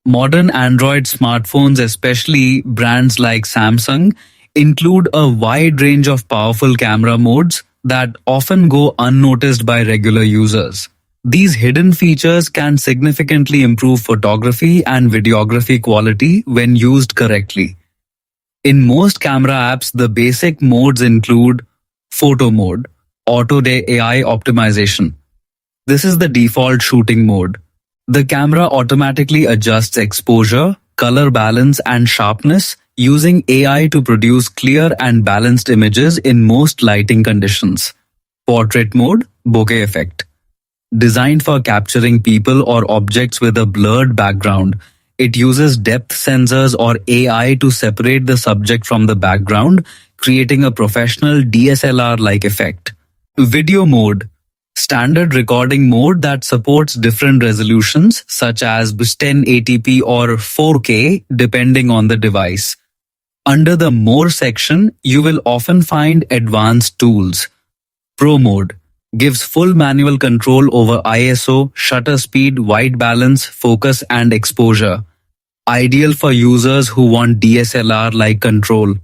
Modern Android smartphones, especially brands like Samsung, include a wide range of powerful camera modes that often go unnoticed by regular users. These hidden features can significantly improve photography and videography quality when used correctly. In most camera apps, the basic modes include Photo Mode, Auto AI Optimization. This is the default shooting mode. The camera automatically adjusts exposure, color balance, and sharpness using AI to produce clear and balanced images in most lighting conditions. Portrait Mode, Bokeh Effect. Designed for capturing people or objects with a blurred background, it uses depth sensors or AI to separate the subject from the background, creating a professional DSLR-like effect. Video Mode, standard recording mode that supports different resolutions such as 1080p or 4K depending on the device. Under the More section, you will often find advanced tools. Pro Mode gives full manual control over ISO, shutter speed, white balance, focus, and exposure. Ideal for users who want DSLR-like control.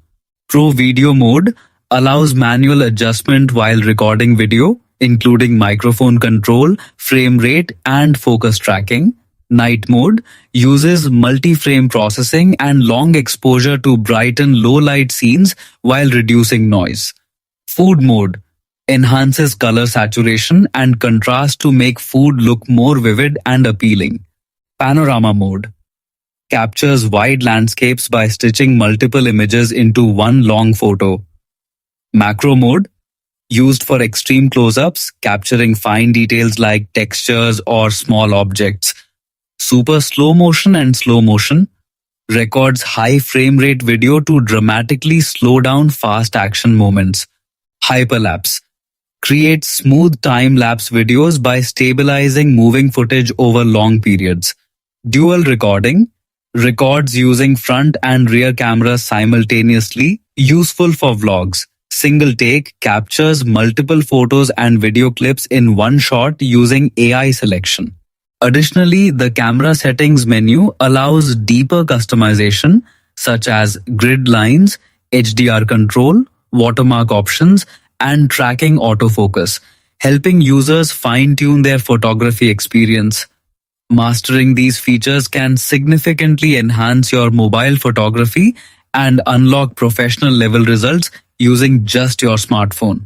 Pro Video Mode allows manual adjustment while recording video, including microphone control, frame rate, and focus tracking. Night Mode uses multi-frame processing and long exposure to brighten low-light scenes while reducing noise. Food Mode enhances color saturation and contrast to make food look more vivid and appealing. Panorama Mode captures wide landscapes by stitching multiple images into one long photo. Macro Mode used for extreme close-ups, capturing fine details like textures or small objects. Super Slow Motion and Slow Motion records high frame rate video to dramatically slow down fast action moments. Hyperlapse creates smooth time-lapse videos by stabilizing moving footage over long periods. Dual Recording records using front and rear cameras simultaneously, useful for vlogs. Single Take captures multiple photos and video clips in one shot using AI selection. Additionally, the camera settings menu allows deeper customization such as grid lines, HDR control, watermark options, and tracking autofocus, helping users fine-tune their photography experience. Mastering these features can significantly enhance your mobile photography and unlock professional level results using just your smartphone.